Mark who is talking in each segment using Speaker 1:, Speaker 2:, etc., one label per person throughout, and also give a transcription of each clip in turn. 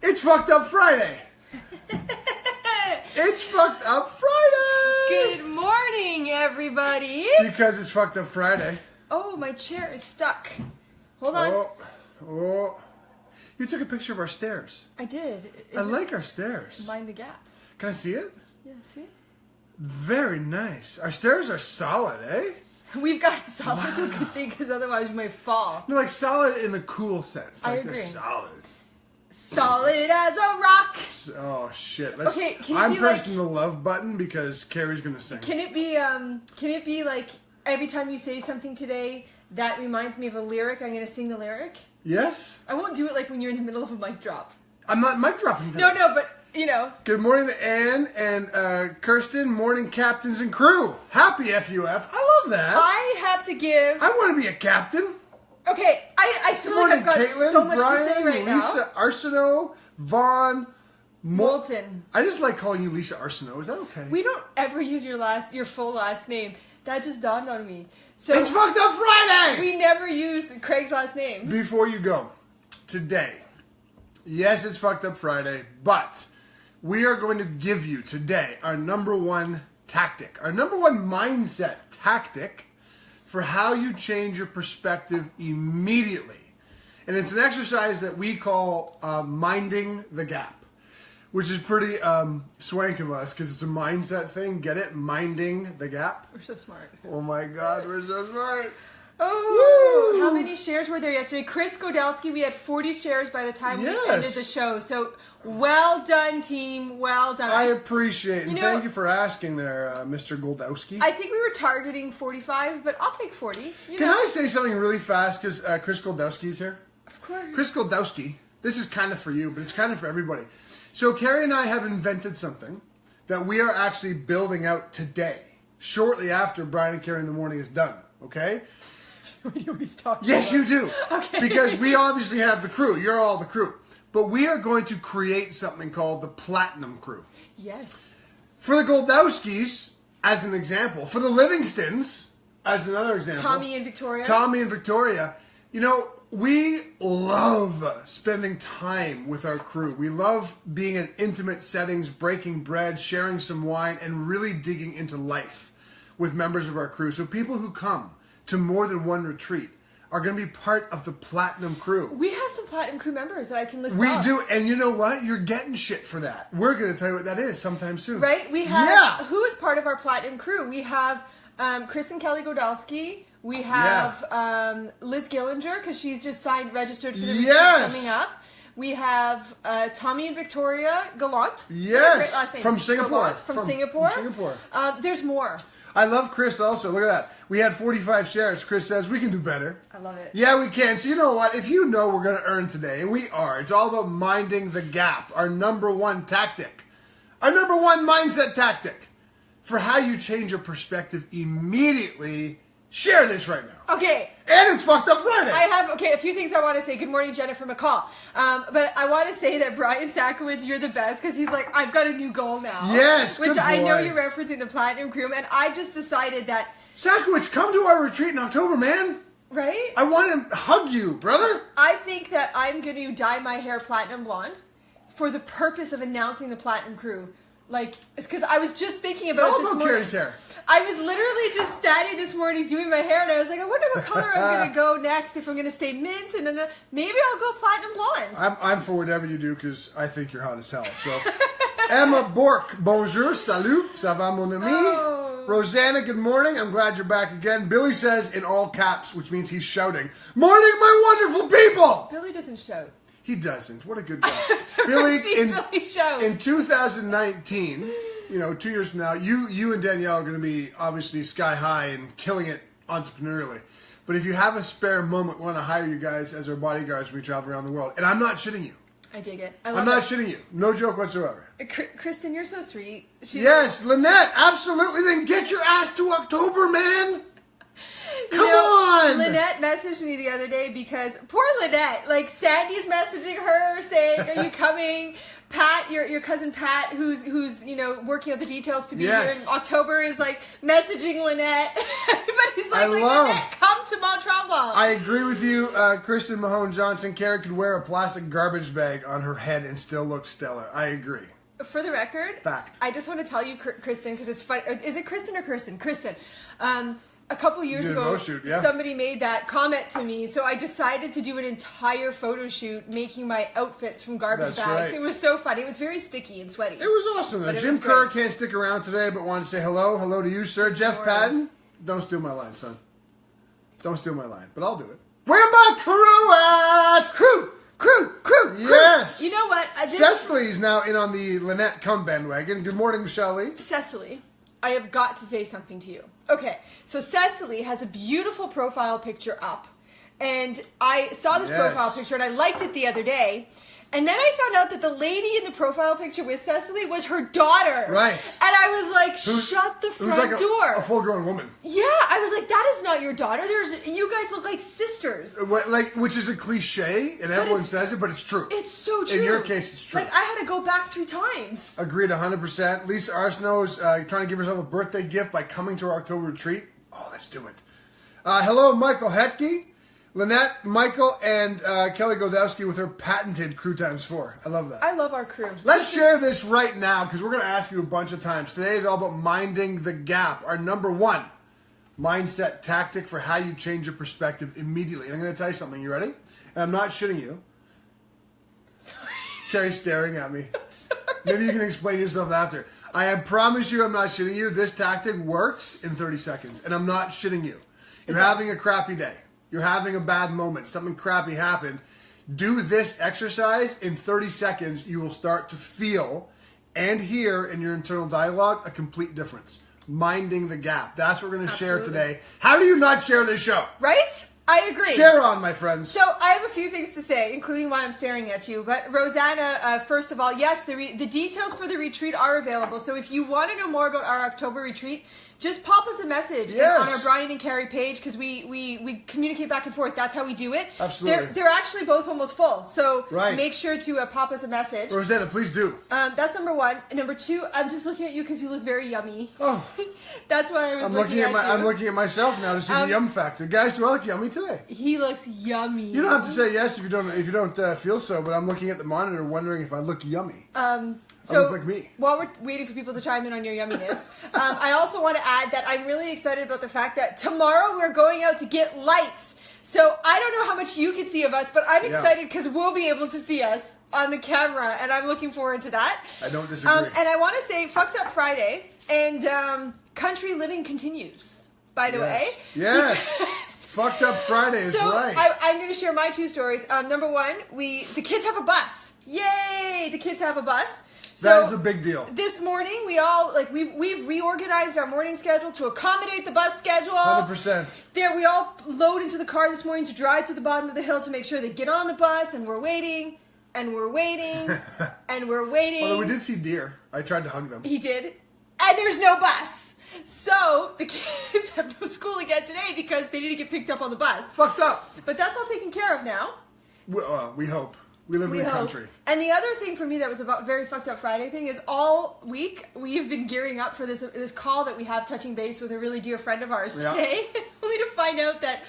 Speaker 1: It's Fucked Up Friday. It's Fucked Up Friday.
Speaker 2: Good morning, everybody.
Speaker 1: Because it's Fucked Up Friday.
Speaker 2: Oh, my chair is stuck. Hold on.
Speaker 1: Oh. You took a picture of our stairs.
Speaker 2: I did.
Speaker 1: I like our stairs.
Speaker 2: Mind the gap.
Speaker 1: Can I see it?
Speaker 2: Yeah, see?
Speaker 1: Very nice. Our stairs are solid, eh?
Speaker 2: We've got solid. That's a good thing, because otherwise you might fall.
Speaker 1: No, like solid in the cool sense. Like
Speaker 2: I agree.
Speaker 1: They're solid.
Speaker 2: Solid as a rock.
Speaker 1: Oh shit!
Speaker 2: Okay, can it
Speaker 1: I'm
Speaker 2: be
Speaker 1: pressing
Speaker 2: like,
Speaker 1: the love button because Carrie's gonna sing.
Speaker 2: Can it be like every time you say something today that reminds me of a lyric, I'm gonna sing the lyric?
Speaker 1: Yes.
Speaker 2: I won't do it like when you're in the middle of a mic drop.
Speaker 1: I'm not mic dropping today.
Speaker 2: No, but you know.
Speaker 1: Good morning to Ann and Kirsten, morning captains and crew. Happy FUF. I love that.
Speaker 2: I have to give.
Speaker 1: I want to be a captain.
Speaker 2: Okay, I feel
Speaker 1: Good
Speaker 2: like
Speaker 1: morning,
Speaker 2: I've got
Speaker 1: Caitlin,
Speaker 2: so much
Speaker 1: Brian,
Speaker 2: to say right
Speaker 1: Lisa Arsenault, Vaughn,
Speaker 2: Moulton.
Speaker 1: I just like calling you Lisa Arsenault. Is that okay?
Speaker 2: We don't ever use your full last name. That just dawned on me. So
Speaker 1: It's Fucked Up Friday!
Speaker 2: We never use Craig's last name.
Speaker 1: Before you go, today, yes, it's Fucked Up Friday, but we are going to give you today our number one tactic, our number one mindset tactic for how you change your perspective immediately. And it's an exercise that we call minding the gap, which is pretty swank of us because it's a mindset thing. Get it? Minding the gap.
Speaker 2: We're so smart.
Speaker 1: Oh my God, we're so smart.
Speaker 2: Oh,
Speaker 1: Woo!
Speaker 2: How many shares were there yesterday? Chris Godelsky, we had 40 shares by the time we ended the show. So well done, team. Well done.
Speaker 1: I appreciate it. And thank you for asking there, Mr. Goldowski.
Speaker 2: I think we were targeting 45, but I'll take 40.
Speaker 1: Can I say something really fast because Chris Goldowski's here?
Speaker 2: Of course.
Speaker 1: Chris Goldowski, this is kind of for you, but it's kind of for everybody. So Carrie and I have invented something that we are actually building out today, shortly after Brian and Carrie in the Morning is done, okay?
Speaker 2: You know what he's talking
Speaker 1: Yes,
Speaker 2: about.
Speaker 1: you do.
Speaker 2: Okay.
Speaker 1: Because we obviously have the crew. You're all the crew. But we are going to create something called the Platinum Crew.
Speaker 2: Yes.
Speaker 1: For the Goldowskis, as an example. For the Livingstons, as another example.
Speaker 2: Tommy and Victoria. You know, we love spending time with our crew. We love being in intimate settings, breaking bread, sharing some wine, and really digging into life with members of our crew. So people who come to more than one retreat are going to be part of the Platinum Crew. We have some Platinum Crew members that I can list
Speaker 1: We
Speaker 2: off.
Speaker 1: do, and you know what? You're getting shit for that. We're going to tell you what that is sometime soon.
Speaker 2: Right? We have, who is part of our Platinum Crew? We have Chris and Kelly Godelsky. We have Liz Gillinger, because she's just registered for the retreat coming up. We have Tommy and Victoria Gallant.
Speaker 1: Yes.
Speaker 2: Great last name.
Speaker 1: From Singapore.
Speaker 2: Gallant, from Singapore.
Speaker 1: From Singapore.
Speaker 2: There's more.
Speaker 1: I love Chris also. Look at that. We had 45 shares. Chris says we can do better.
Speaker 2: I love it.
Speaker 1: Yeah, we can. So you know what? If you know we're going to earn today, and we are, it's all about minding the gap, our number one tactic. Our number one mindset tactic for how you change your perspective immediately. Share this right now.
Speaker 2: Okay.
Speaker 1: And it's Fucked Up Friday.
Speaker 2: I have, a few things I want to say. Good morning, Jennifer McCall. But I want to say that Brian Sakowitz, you're the best, because he's like, I've got a new goal now.
Speaker 1: Yes,
Speaker 2: Which
Speaker 1: good
Speaker 2: I know
Speaker 1: boy.
Speaker 2: you're referencing the Platinum Crew, and I just decided that...
Speaker 1: Sakowitz, come to our retreat in October, man.
Speaker 2: Right?
Speaker 1: I want to hug you, brother.
Speaker 2: I think that I'm going to dye my hair platinum blonde for the purpose of announcing the Platinum Crew. Like, it's because I was just thinking about
Speaker 1: It's all
Speaker 2: it this
Speaker 1: about
Speaker 2: morning.
Speaker 1: Carrie's hair.
Speaker 2: I was literally just standing this morning doing my hair, and I was like, I wonder what color I'm going to go next, if I'm going to stay mint, and then maybe I'll go platinum blonde.
Speaker 1: I'm for whatever you do, because I think you're hot as hell. So, Emma Bork, bonjour, salut, ça va mon ami?
Speaker 2: Oh.
Speaker 1: Rosanna, good morning. I'm glad you're back again. Billy says in all caps, which means he's shouting, morning, my wonderful people!
Speaker 2: Billy doesn't shout.
Speaker 1: He doesn't. What a good guy. Billy,
Speaker 2: Billy shouts.
Speaker 1: in 2019, 2 years from now, you and Danielle are going to be obviously sky high and killing it entrepreneurially. But if you have a spare moment, we want to hire you guys as our bodyguards when we travel around the world. And I'm not shitting you.
Speaker 2: I dig it.
Speaker 1: I'm not shitting you. No joke whatsoever.
Speaker 2: Kristen, you're so sweet.
Speaker 1: Yes, Lynette, absolutely. Then get your ass to October, man. Come on!
Speaker 3: Lynette messaged me the other day because poor Lynette, like Sandy's messaging her saying, "Are you coming?" Pat, your cousin Pat, who's working out the details to be here in October, is like messaging Lynette. Everybody's like, Lynette, come to Mont Tremblant.
Speaker 1: I agree with you, Kristen Mahone Johnson. Carrie could wear a plastic garbage bag on her head and still look stellar. I agree.
Speaker 3: For the record,
Speaker 1: fact.
Speaker 3: I just want to tell you, Kristen, because it's fun. Is it Kristen or Kirsten? Kristen. A couple years ago, somebody made that comment to me, so I decided to do an entire photo shoot making my outfits from garbage bags. Right. It was so funny. It was very sticky and sweaty.
Speaker 1: It was awesome, though. Jim Kerr can't stick around today, but wanted to say hello. Hello to you, sir. Jeff Patton, don't steal my line, son. Don't steal my line, but I'll do it. Where my crew at?
Speaker 3: Crew!
Speaker 1: Yes!
Speaker 3: You know what?
Speaker 1: Cecily's now in on the Lynette come bandwagon. Good morning, Michelle Lee.
Speaker 3: Cecily, I have got to say something to you. Okay, so Cecily has a beautiful profile picture up, and I saw this profile picture, and I liked it the other day, and then I found out that the lady in the profile picture with Cecily was her daughter.
Speaker 1: Right.
Speaker 3: And I was like, shut the front door.
Speaker 1: A full-grown woman.
Speaker 3: Yeah, I was like, that is not your daughter. You guys look like sisters.
Speaker 1: Which is a cliche, and everyone says it, but it's true.
Speaker 3: It's so true.
Speaker 1: In your case, it's true.
Speaker 3: Like, I had to go back 3 times.
Speaker 1: Agreed 100%. Lisa Arsenault is trying to give herself a birthday gift by coming to our October retreat. Oh, let's do it. Hello, Michael Hetke. Lynette, Michael, and Kelly Goldowski with her patented crew times 4. I love that.
Speaker 3: I love our crew.
Speaker 1: Let's share this right now because we're going to ask you a bunch of times. Today is all about minding the gap. Our number 1 mindset tactic for how you change your perspective immediately. And I'm going to tell you something. You ready? And I'm not shitting you.
Speaker 3: Sorry.
Speaker 1: Carrie's staring at me.
Speaker 3: I'm sorry.
Speaker 1: Maybe you can explain yourself after. I promise you I'm not shitting you. This tactic works in 30 seconds. And I'm not shitting you. You're having a crappy day. You're having a bad moment. Something crappy happened. Do this exercise. In 30 seconds, you will start to feel and hear in your internal dialogue a complete difference. Minding the gap. That's what we're going to share today. How do you not share this show?
Speaker 3: Right? I agree.
Speaker 1: Share on, my friends.
Speaker 3: So I have a few things to say, including why I'm staring at you. But Rosanna, first of all, yes, the details for the retreat are available. So if you want to know more about our October retreat, just pop us a message on our Brian and Carrie page because we communicate back and forth. That's how we do it.
Speaker 1: Absolutely.
Speaker 3: They're actually both almost full. So make sure to pop us a message.
Speaker 1: Rosanna, please do.
Speaker 3: That's number 1. And number 2, I'm just looking at you because you look very yummy.
Speaker 1: Oh.
Speaker 3: That's why I was looking at you.
Speaker 1: I'm looking at myself now to see the yum factor. Guys, do I look yummy today?
Speaker 3: He looks yummy.
Speaker 1: You don't have to say yes if you don't feel so, but I'm looking at the monitor wondering if I look yummy.
Speaker 3: So
Speaker 1: look like me.
Speaker 3: While we're waiting for people to chime in on your yumminess, I also want to add that I'm really excited about the fact that tomorrow we're going out to get lights. So I don't know how much you can see of us, but I'm excited because we'll be able to see us on the camera, and I'm looking forward to that.
Speaker 1: I don't disagree.
Speaker 3: And I want to say Fucked Up Friday, and country living continues, by the way.
Speaker 1: Yes. Fucked Up Friday is right.
Speaker 3: I'm going to share my 2 stories. Number 1, the kids have a bus. Yay! The kids have a bus.
Speaker 1: That is a big deal.
Speaker 3: This morning, we've reorganized our morning schedule to accommodate the bus schedule.
Speaker 1: 100%.
Speaker 3: We all load into the car this morning to drive to the bottom of the hill to make sure they get on the bus, and we're waiting, and we're waiting, and we're waiting.
Speaker 1: Although we did see deer. I tried to hug them.
Speaker 3: He did. And there's no bus. So the kids have no school again today because they need to get picked up on the bus.
Speaker 1: Fucked up.
Speaker 3: But that's all taken care of now.
Speaker 1: We hope. We live in the country.
Speaker 3: And the other thing for me that was about very Fucked Up Friday thing is all week we've been gearing up for this call that we have touching base with a really dear friend of ours today. Only to find out that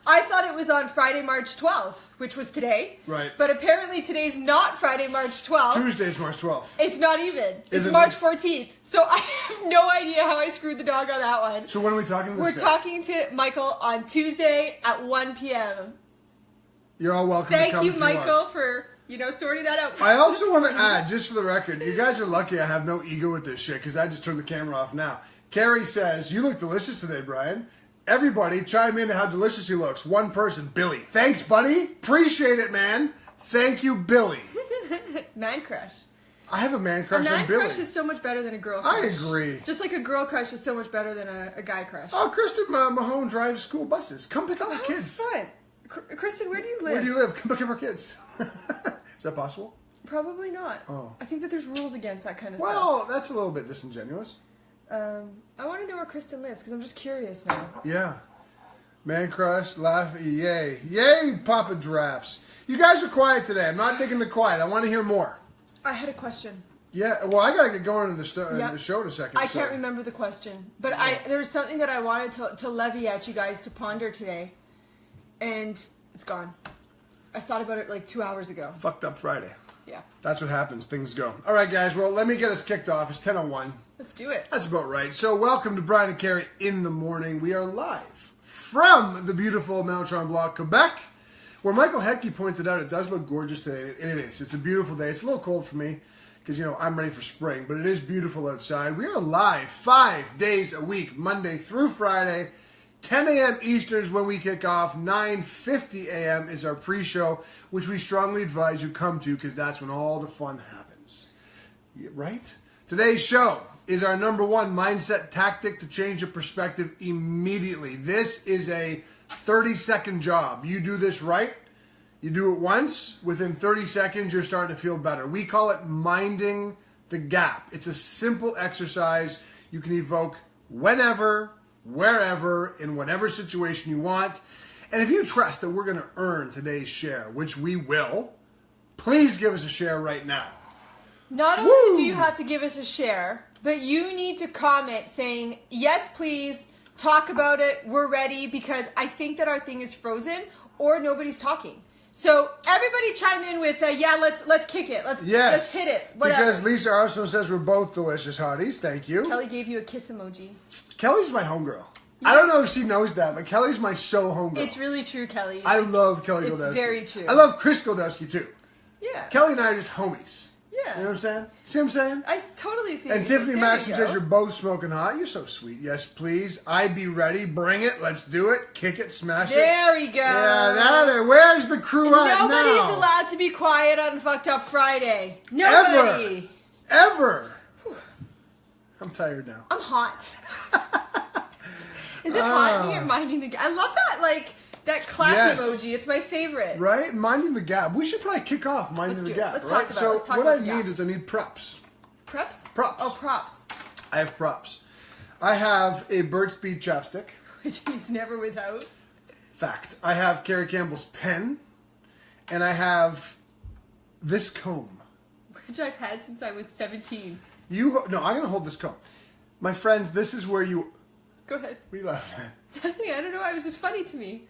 Speaker 3: I thought it was on Friday, March 12th, which was today.
Speaker 1: Right.
Speaker 3: But apparently today's not Friday, March 12th.
Speaker 1: Tuesday's March 12th.
Speaker 3: It's not even. It's March 14th. So I have no idea how I screwed the dog on that one.
Speaker 1: So when are we talking to this
Speaker 3: We're talking to Michael on Tuesday at 1 p.m.
Speaker 1: You're all welcome to come.
Speaker 3: Thank you, Michael, for sorting that out.
Speaker 1: I also want to add, just for the record, you guys are lucky I have no ego with this shit because I just turned the camera off now. Carrie says, "You look delicious today, Brian." Everybody chime in to how delicious he looks. One person, Billy. Thanks, buddy. Appreciate it, man. Thank you, Billy.
Speaker 3: Man crush.
Speaker 1: I have a man crush on Billy.
Speaker 3: A man crush is so much better than a girl crush.
Speaker 1: I agree.
Speaker 3: Just like a girl crush is so much better than a guy crush.
Speaker 1: Oh, Kristen Mahone drives school buses. Come pick up our kids.
Speaker 3: Fun. Kristen, where do you live?
Speaker 1: Where do you live? Come pick up our kids. Is that possible?
Speaker 3: Probably not.
Speaker 1: Oh.
Speaker 3: I think that there's rules against that kind of stuff.
Speaker 1: Well, that's a little bit disingenuous.
Speaker 3: I want to know where Kristen lives because I'm just curious now.
Speaker 1: Yeah.
Speaker 2: Man crush, laugh, yay. Yay, Papa Draps. You guys are quiet today. I'm not digging the quiet. I want to hear more.
Speaker 3: I had a question.
Speaker 2: Yeah, well, I got to get going in the show in a second.
Speaker 3: I can't remember the question. But there's something that I wanted to levy at you guys to ponder today. And it's gone. I thought about it like 2 hours ago.
Speaker 2: Fucked up Friday.
Speaker 3: Yeah.
Speaker 2: That's what happens. Things go. All right, guys. Well, let me get us kicked off. It's 10:01.
Speaker 3: Let's do it.
Speaker 2: That's about right. So welcome to Brian and Carrie in the morning. We are live from the beautiful Mount Tremblant, Quebec, where Michael Hetke pointed out it does look gorgeous today. And it is. It's a beautiful day. It's a little cold for me because, I'm ready for spring. But it is beautiful outside. We are live 5 days a week, Monday through Friday. 10 a.m. Eastern is when we kick off. 9:50 a.m. is our pre-show, which we strongly advise you come to because that's when all the fun happens. Yeah, right? Today's show is our number one mindset tactic to change your perspective immediately. This is a 30-second job. You do this right. You do it once. Within 30 seconds, you're starting to feel better. We call it minding the gap. It's a simple exercise you can evoke whenever, wherever, in whatever situation you want. And if you trust that we're going to earn today's share, which we will, please give us a share right now.
Speaker 3: Not only do you have to give us a share, but you need to comment saying, yes, please, talk about it, we're ready, because I think that our thing is frozen or nobody's talking. So everybody chime in with, let's kick it. Let's hit it. Whatever.
Speaker 2: Because Lisa Arsenault says we're both delicious hotties. Thank you.
Speaker 3: Kelly gave you a kiss emoji.
Speaker 2: Kelly's my homegirl. Yes. I don't know if she knows that, but Kelly's my homegirl.
Speaker 3: It's really true, Kelly.
Speaker 2: I love Kelly Goldowski.
Speaker 3: It's very true.
Speaker 2: I love Chris Goldowski, too.
Speaker 3: Yeah.
Speaker 2: Kelly and I are just homies.
Speaker 3: Yeah.
Speaker 2: You know what I'm saying? See what I'm saying?
Speaker 3: I totally see.
Speaker 2: And Tiffany Maxim says you're both smoking hot. You're so sweet. Yes, please. I'd be ready. Bring it. Let's do it. Kick it. Smash it.
Speaker 3: There we go.
Speaker 2: Yeah, now there. Where's the crew at now?
Speaker 3: Nobody's allowed to be quiet on Fucked Up Friday. Nobody.
Speaker 2: Ever. I'm tired now.
Speaker 3: I'm hot. Is it hot in here minding the gap? I love that, that clap emoji. It's my favorite.
Speaker 2: Right? Minding the gap. We should probably kick off minding the gap.
Speaker 3: Let's
Speaker 2: right?
Speaker 3: talk about it.
Speaker 2: So what I need is I need props.
Speaker 3: Props?
Speaker 2: Props.
Speaker 3: Oh, props.
Speaker 2: I have props. I have a Burt's Bees chapstick.
Speaker 3: Which he's never without.
Speaker 2: Fact. I have Carrie Campbell's pen. And I have this comb.
Speaker 3: Which I've had since I was 17.
Speaker 2: No, I'm going to hold this comb. My friends, this is where you...
Speaker 3: Go ahead.
Speaker 2: What are you laughing at?
Speaker 3: Nothing. I don't know. It was just funny to me.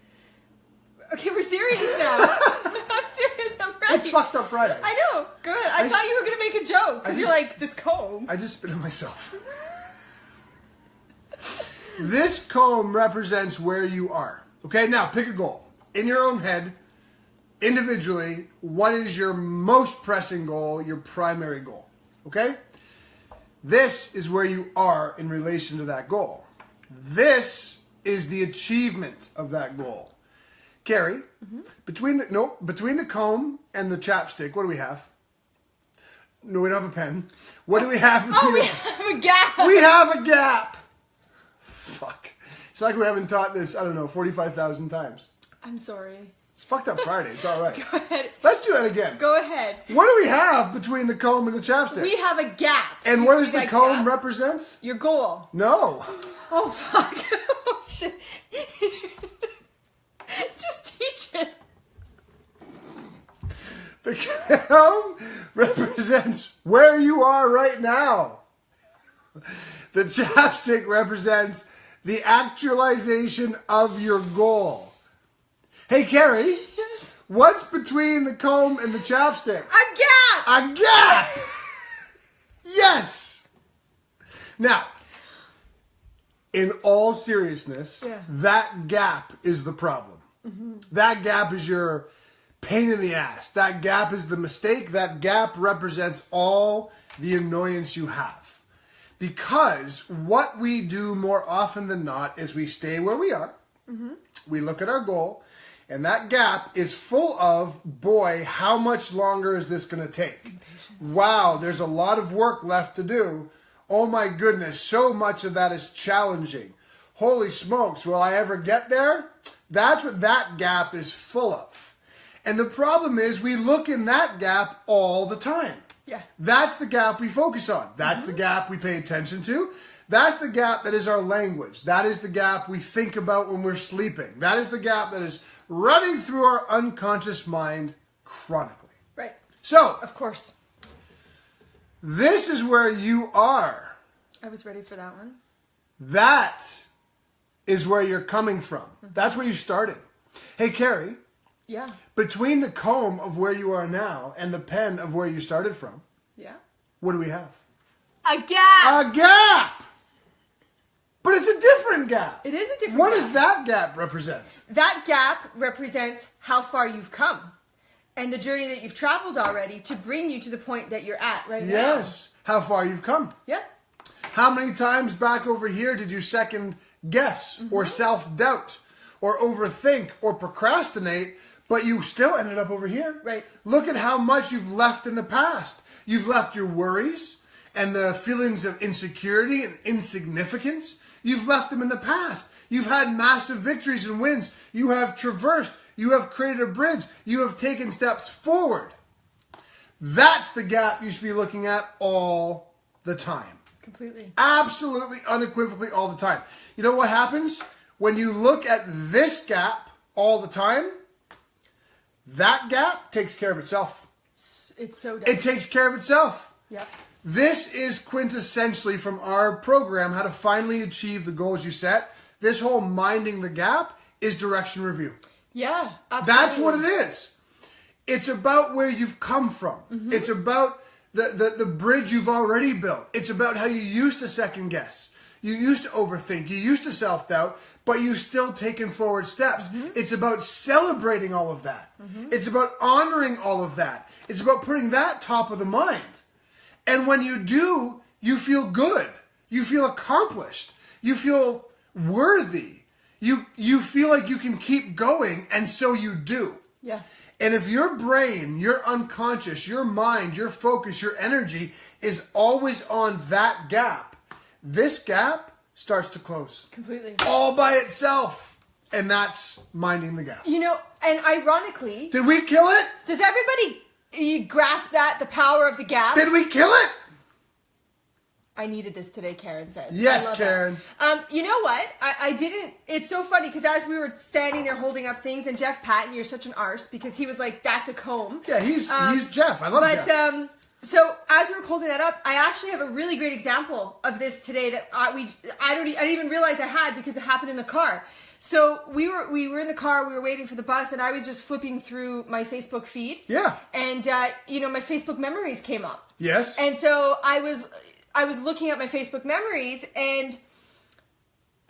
Speaker 3: Okay, we're serious now. I'm serious. I'm ready.
Speaker 2: It's Fucked Up Friday.
Speaker 3: I know. Go ahead. I thought you were going to make a joke because you're like, this comb.
Speaker 2: I just spit on myself. This comb represents where you are. Okay, now pick a goal. In your own head, individually, what is your most pressing goal, your primary goal? Okay? This is where you are in relation to that goal. This is the achievement of that goal. Carrie, between the comb and the chapstick, what do we have? No, we don't have a pen. What do we have?
Speaker 3: We have a gap.
Speaker 2: We have a gap. Fuck. It's like we haven't taught this, 45,000 times.
Speaker 3: I'm sorry.
Speaker 2: It's Fucked Up Friday. It's all right.
Speaker 3: Go ahead.
Speaker 2: Let's do that again.
Speaker 3: Go ahead.
Speaker 2: What do we have between the comb and the chapstick?
Speaker 3: We have a gap.
Speaker 2: And what does the comb represent?
Speaker 3: Your goal.
Speaker 2: No.
Speaker 3: Oh, fuck. Oh, shit. Just teach it.
Speaker 2: The comb represents where you are right now. The chapstick represents the actualization of your goal. Hey, Carrie.
Speaker 3: Yes.
Speaker 2: What's between the comb and the chapstick?
Speaker 3: A gap.
Speaker 2: A gap. Yes. Now, in all seriousness, that gap is the problem. That gap is your pain in the ass. That gap is the mistake. That gap represents all the annoyance you have. Because what we do more often than not is we stay where we are. We look at our goal. And that gap is full of, boy, how much longer is this going to take? Impatience. Wow, there's a lot of work left to do. Oh my goodness, so much of that is challenging. Holy smokes, will I ever get there? That's what that gap is full of. And the problem is we look in that gap all the time.
Speaker 3: Yeah.
Speaker 2: That's the gap we focus on. That's the gap we pay attention to. That's the gap that is our language. That is the gap we think about when we're sleeping. That is the gap that is running through our unconscious mind chronically.
Speaker 3: Right.
Speaker 2: So,
Speaker 3: of course,
Speaker 2: this is where you are.
Speaker 3: I was ready for that one.
Speaker 2: That is where you're coming from. That's where you started. Hey, Carrie.
Speaker 3: Yeah.
Speaker 2: Between the comb of where you are now and the pen of where you started from,
Speaker 3: yeah,
Speaker 2: what do we have?
Speaker 3: A gap.
Speaker 2: A gap. But it's a different gap.
Speaker 3: It is a different
Speaker 2: What
Speaker 3: gap.
Speaker 2: does that gap represent?
Speaker 3: That gap represents how far you've come and the journey that you've traveled already to bring you to the point that you're at right now.
Speaker 2: Yes. How far you've come.
Speaker 3: Yeah.
Speaker 2: How many times back over here did you second guess or self-doubt or overthink or procrastinate, but you still ended up over here?
Speaker 3: Right.
Speaker 2: Look at how much you've left in the past. You've left your worries and the feelings of insecurity and insignificance. You've left them in the past. You've had massive victories and wins. You have traversed. You have created a bridge. You have taken steps forward. That's the gap you should be looking at all the time.
Speaker 3: Completely.
Speaker 2: Absolutely, unequivocally, all the time. You know what happens? When you look at this gap all the time, that gap takes care of itself.
Speaker 3: It so does.
Speaker 2: It takes care of itself.
Speaker 3: Yeah.
Speaker 2: This is quintessentially from our program, How to Finally Achieve the Goals You Set. This whole minding the gap is direction review.
Speaker 3: Yeah, absolutely.
Speaker 2: That's what it is. It's about where you've come from. It's about the bridge you've already built. It's about how you used to second guess. You used to overthink. You used to self-doubt, but you've still taken forward steps. It's about celebrating all of that. It's about honoring all of that. It's about putting that top of the mind. And when you do, you feel good. You feel accomplished. You feel worthy. You feel like you can keep going, and so you do.
Speaker 3: Yeah.
Speaker 2: And if your brain, your unconscious, your mind, your focus, your energy is always on that gap, this gap starts to close.
Speaker 3: Completely.
Speaker 2: All by itself. And that's minding the gap.
Speaker 3: You know, and ironically...
Speaker 2: Did we kill it?
Speaker 3: Does everybody grasp that, the power of the gap?
Speaker 2: Did we kill it?
Speaker 3: I needed this today, Karen says.
Speaker 2: Yes, Karen.
Speaker 3: You know what? I didn't... It's so funny because as we were standing there holding up things, and Jeff Patton, you're such an arse because he was like, that's a comb.
Speaker 2: Yeah, he's Jeff. I love Jeff.
Speaker 3: So as we were holding that up, I actually have a really great example of this today that I didn't even realize I had because it happened in the car. So we were in the car, we were waiting for the bus, and I was just flipping through my Facebook feed.
Speaker 2: Yeah.
Speaker 3: And my Facebook memories came up.
Speaker 2: Yes.
Speaker 3: And so I was looking at my Facebook memories, and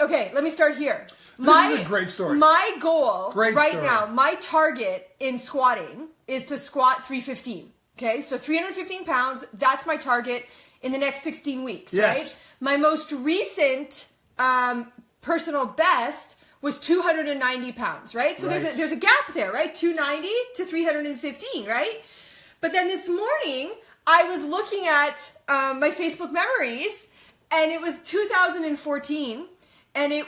Speaker 3: okay, let me start here.
Speaker 2: This is a great story.
Speaker 3: My goal now, my target in squatting is to squat 315. Okay, so 315 pounds, that's my target in the next 16 weeks,
Speaker 2: yes.
Speaker 3: Right? My most recent personal best was 290 pounds, right? So there's a gap there, right? 290 to 315, right? But then this morning, I was looking at my Facebook memories, and it was 2014, and it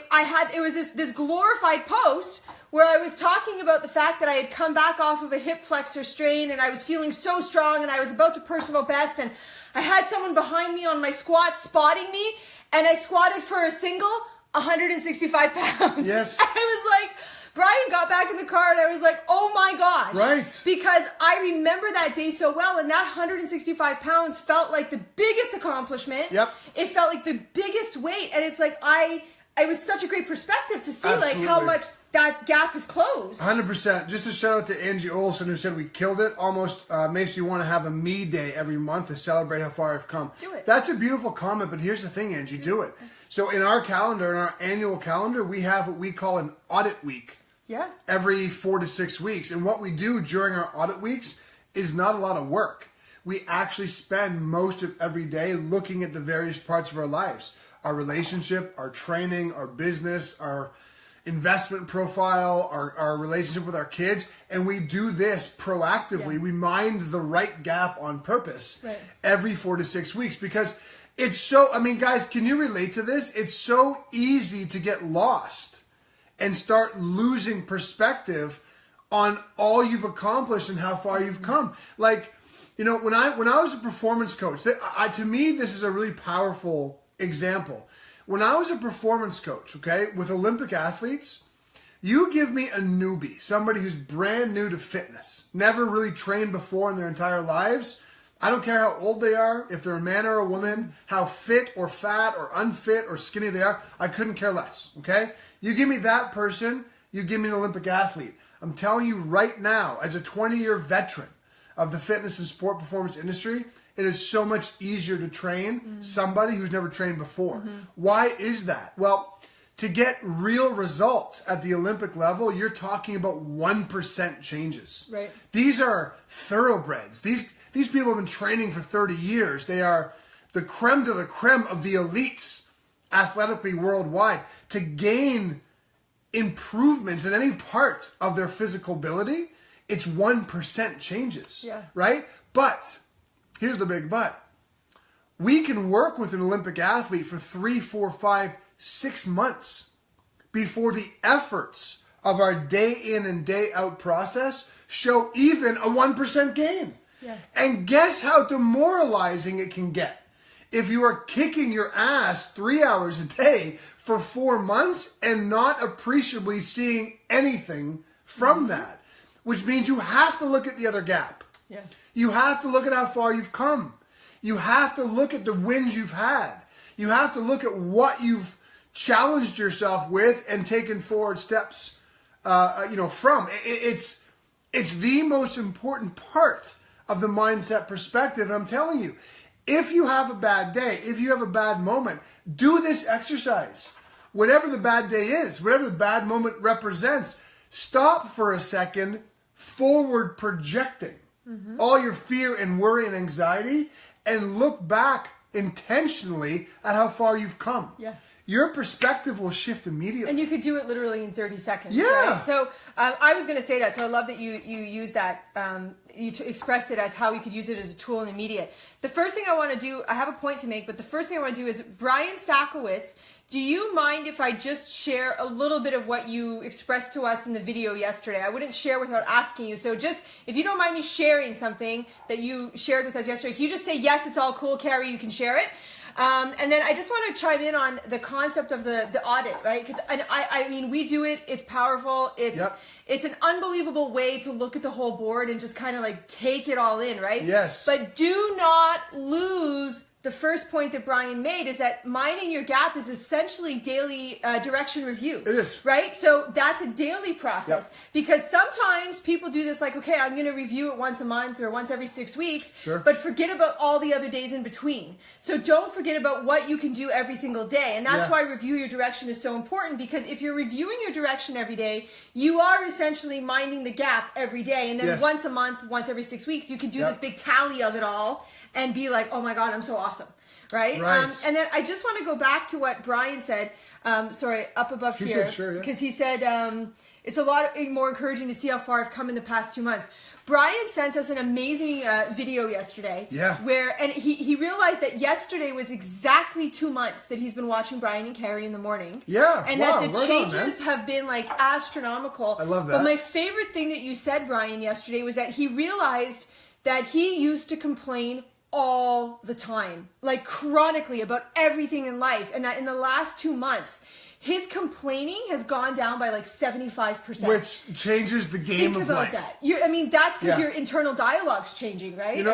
Speaker 3: was this glorified post where I was talking about the fact that I had come back off of a hip flexor strain, and I was feeling so strong, and I was about to personal best, and I had someone behind me on my squat spotting me, and I squatted for a single 165 pounds.
Speaker 2: Yes.
Speaker 3: I was like, Brian got back in the car, and I was like, oh my gosh.
Speaker 2: Right.
Speaker 3: Because I remember that day so well, and that 165 pounds felt like the biggest accomplishment.
Speaker 2: Yep.
Speaker 3: It felt like the biggest weight, and it's like it was such a great perspective to see
Speaker 2: Absolutely.
Speaker 3: like how much that gap has closed.
Speaker 2: 100%. Just a shout out to Angie Olson who said we killed it. Almost makes you want to have a me day every month to celebrate how far I've come.
Speaker 3: Do it.
Speaker 2: That's a beautiful comment, but here's the thing, Angie, do it. So in our calendar, in our annual calendar, we have what we call an audit week.
Speaker 3: Yeah.
Speaker 2: Every 4 to 6 weeks. And what we do during our audit weeks is not a lot of work. We actually spend most of every day looking at the various parts of our lives. Our relationship, our training, our business, our investment profile, our relationship with our kids. And we do this proactively.
Speaker 3: Yeah.
Speaker 2: We mind the right gap on purpose every 4 to 6 weeks because it's so, I mean, guys, can you relate to this? It's so easy to get lost and start losing perspective on all you've accomplished and how far you've come. Like, you know, when I was a performance coach, to me, this is a really powerful example. When I was a performance coach, okay, with Olympic athletes, you give me a newbie, somebody who's brand new to fitness, never really trained before in their entire lives. I don't care how old they are, if they're a man or a woman, how fit or fat or unfit or skinny they are. I couldn't care less, okay? You give me that person, you give me an Olympic athlete. I'm telling you right now, as a 20-year veteran of the fitness and sport performance industry, it is so much easier to train somebody who's never trained before. Why is that? Well, to get real results at the Olympic level, you're talking about 1% changes.
Speaker 3: Right.
Speaker 2: These are thoroughbreds. These people have been training for 30 years. They are the creme de la creme of the elites athletically worldwide. To gain improvements in any part of their physical ability, it's 1% changes.
Speaker 3: Yeah.
Speaker 2: Right? But, here's the big but. We can work with an Olympic athlete for 3, 4, 5, 6 months before the efforts of our day in and day out process show even a 1% gain.
Speaker 3: Yeah.
Speaker 2: And guess how demoralizing it can get if you are kicking your ass 3 hours a day for 4 months and not appreciably seeing anything from that, which means you have to look at the other gap.
Speaker 3: Yeah.
Speaker 2: You have to look at how far you've come. You have to look at the wins you've had. You have to look at what you've challenged yourself with and taken forward steps, from. It's the most important part of the mindset perspective. And I'm telling you, if you have a bad day, if you have a bad moment, do this exercise. Whatever the bad day is, whatever the bad moment represents, stop for a second, forward projecting all your fear and worry and anxiety, and look back intentionally at how far you've come.
Speaker 3: Yeah.
Speaker 2: Your perspective will shift immediately.
Speaker 3: And you could do it literally in 30 seconds.
Speaker 2: Yeah.
Speaker 3: Right? So I was going to say that. So I love that you use that. You expressed it as how you could use it as a tool and immediate. The first thing I want to do, I have a point to make, but the first thing I want to do is, Brian Sakowitz, do you mind if I just share a little bit of what you expressed to us in the video yesterday? I wouldn't share without asking you. So just, if you don't mind me sharing something that you shared with us yesterday, can you just say, yes, it's all cool, Carrie, you can share it? And then I just want to chime in on the concept of the audit, right? Because I mean, we do it. It's powerful. It's an unbelievable way to look at the whole board and just kind of like take it all in, right?
Speaker 2: Yes.
Speaker 3: But do not lose the first point that Brian made, is that minding your gap is essentially daily direction review.
Speaker 2: It is.
Speaker 3: Right? So that's a daily process.
Speaker 2: Yep.
Speaker 3: Because sometimes people do this like, okay, I'm going to review it once a month or once every 6 weeks,
Speaker 2: Sure.
Speaker 3: but forget about all the other days in between. So don't forget about what you can do every single day. And that's why review your direction is so important, because if you're reviewing your direction every day, you are essentially minding the gap every day. And then once a month, once every 6 weeks, you can do this big tally of it all and be like, oh my God, I'm so awesome. Right? And then I just want to go back to what Brian said, up above
Speaker 2: he
Speaker 3: here.
Speaker 2: Said, sure, yeah.
Speaker 3: Because he said, it's a lot more encouraging to see how far I've come in the past 2 months. Brian sent us an amazing video yesterday.
Speaker 2: Yeah.
Speaker 3: And he realized that yesterday was exactly 2 months that he's been watching Brian&Carrie in the morning.
Speaker 2: Yeah.
Speaker 3: And
Speaker 2: wow,
Speaker 3: that the changes have been like astronomical.
Speaker 2: I love that.
Speaker 3: But my favorite thing that you said, Brian, yesterday was that he realized that he used to complain all the time, like chronically, about everything in life, and that in the last 2 months his complaining has gone down by like 75%,
Speaker 2: which changes the game of life.
Speaker 3: Think about that. That's because your internal dialogue's changing, right?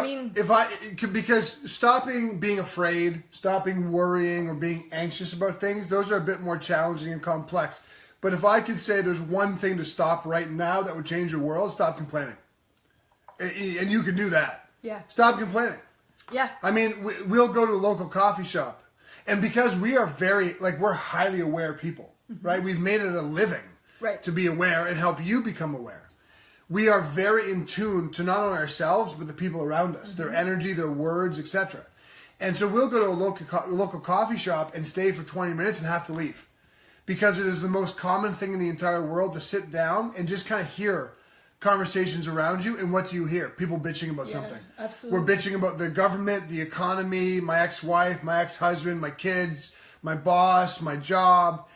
Speaker 2: Because stopping being afraid, stopping worrying or being anxious about things, those are a bit more challenging and complex. But if I could say there's one thing to stop right now that would change your world, stop complaining. And you can do that.
Speaker 3: Yeah.
Speaker 2: Stop complaining.
Speaker 3: Yeah.
Speaker 2: I mean, we'll go to a local coffee shop, and because we are we're highly aware people, right? We've made it a living to be aware and help you become aware. We are very in tune to not only ourselves, but the people around us, their energy, their words, etc. And so we'll go to a local coffee shop and stay for 20 minutes and have to leave, because it is the most common thing in the entire world to sit down and just kind of hear conversations around you. And what do you hear? People bitching about something.
Speaker 3: Absolutely.
Speaker 2: We're bitching about the government, the economy, my ex-wife, my ex-husband, my kids, my boss, my job.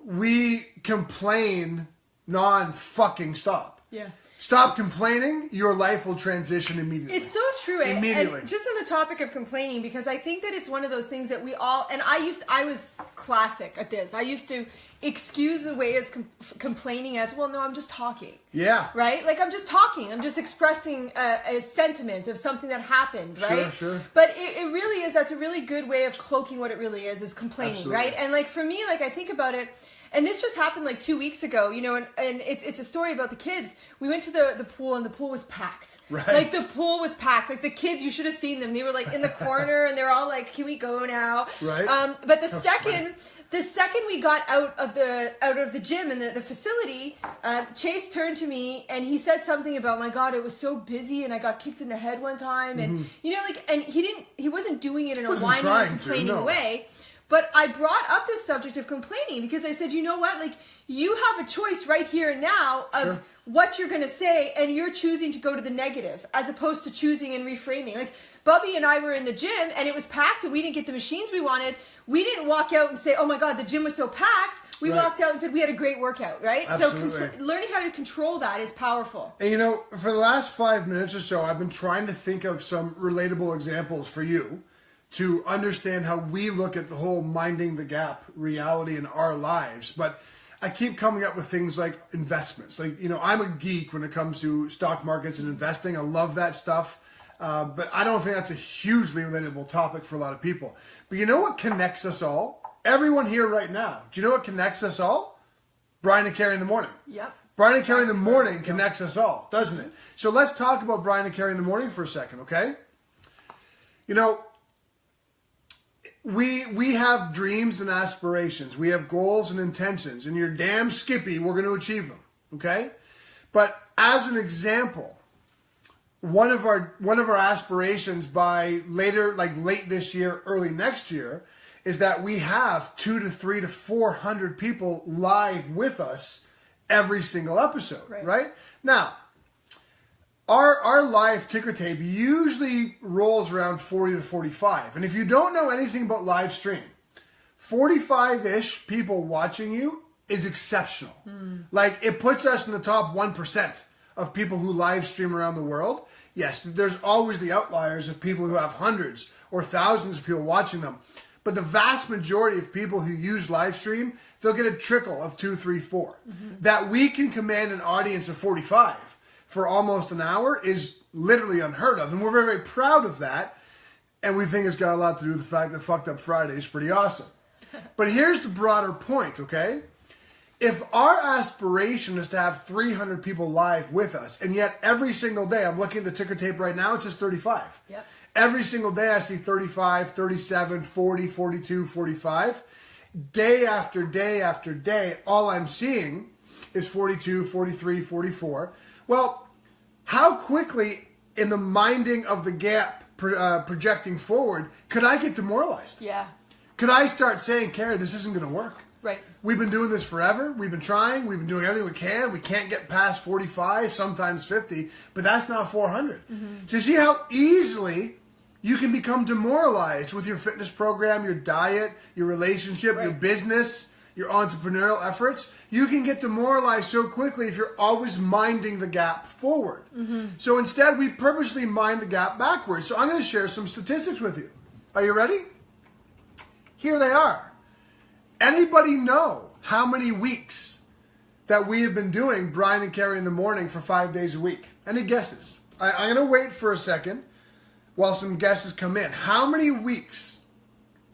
Speaker 2: We complain non-fucking stop.
Speaker 3: Yeah.
Speaker 2: Stop complaining, your life will transition immediately.
Speaker 3: It's so true.
Speaker 2: Immediately.
Speaker 3: And just on the topic of complaining, because I think that it's one of those things that we all, and I was classic at this. I used to excuse away as complaining as, well, no, I'm just talking.
Speaker 2: Yeah.
Speaker 3: Right? Like, I'm just talking. I'm just expressing a sentiment of something that happened, right?
Speaker 2: Sure.
Speaker 3: But it really is, that's a really good way of cloaking what it really is complaining,
Speaker 2: Absolutely.
Speaker 3: right? And like, for me, like, I think about it, and this just happened like 2 weeks ago, you know, and it's a story about the kids. We went to the pool, and the pool was packed.
Speaker 2: Right.
Speaker 3: Like, the pool was packed. Like, the kids, you should have seen them. They were like in the corner, and they're all like, can we go now?
Speaker 2: Right.
Speaker 3: But the second we got out of the gym and the facility, Chase turned to me and he said something about, my God, it was so busy and I got kicked in the head one time, and you know, like, and he wasn't doing it in a whiny and complaining way. But I brought up this subject of complaining because I said, you know what, like, you have a choice right here and now of what you're going to say, and you're choosing to go to the negative as opposed to choosing and reframing. Like, Bubby and I were in the gym and it was packed and we didn't get the machines we wanted. We didn't walk out and say, oh my God, the gym was so packed. We walked out and said we had a great workout, right?
Speaker 2: Absolutely.
Speaker 3: So learning how to control that is powerful.
Speaker 2: And you know, for the last 5 minutes or so, I've been trying to think of some relatable examples for you to understand how we look at the whole minding the gap reality in our lives. But I keep coming up with things like investments. Like, you know, I'm a geek when it comes to stock markets and investing. I love that stuff. But I don't think that's a hugely relatable topic for a lot of people. But you know what connects us all? Everyone here right now. Do you know what connects us all? Brian and Carrie in the morning.
Speaker 3: Yep.
Speaker 2: Brian and Carrie in the morning connects us all, doesn't it? So let's talk about Brian and Carrie in the morning for a second, okay? You know, we have dreams and aspirations. We have goals and intentions. And you're damn skippy, we're going to achieve them, okay? But as an example, one of our aspirations by late this year, early next year, is that we have 200 to 300 to 400 people live with us every single episode, right? Now, our live ticker tape usually rolls around 40 to 45. And if you don't know anything about live stream, 45-ish people watching you is exceptional. Like, it puts us in the top 1% of people who live stream around the world. Yes, there's always the outliers of people who have hundreds or thousands of people watching them. But the vast majority of people who use live stream, they'll get a trickle of 2, 3, 4. That we can command an audience of 45 for almost an hour is literally unheard of. And we're very, very proud of that. And we think it's got a lot to do with the fact that Fucked Up Friday is pretty awesome. But here's the broader point, okay? If our aspiration is to have 300 people live with us, and yet every single day, I'm looking at the ticker tape right now, it says 35.
Speaker 3: Yep.
Speaker 2: Every single day I see 35, 37, 40, 42, 45. Day after day after day, all I'm seeing is 42, 43, 44. Well, how quickly in the minding of the gap projecting forward could I get demoralized?
Speaker 3: Yeah.
Speaker 2: Could I start saying, Carrie, this isn't going to work?
Speaker 3: Right.
Speaker 2: We've been doing this forever. We've been trying. We've been doing everything we can. We can't get past 45, sometimes 50, but that's not 400. So you see how easily you can become demoralized with your fitness program, your diet, your relationship, your business, your entrepreneurial efforts. You can get demoralized so quickly if you're always minding the gap forward. So instead, we purposely mind the gap backwards. So I'm going to share some statistics with you. Are you ready? Here they are. Anybody know how many weeks that we have been doing Brian and Carrie in the morning for 5 days a week? Any guesses? I'm going to wait for a second while some guesses come in. How many weeks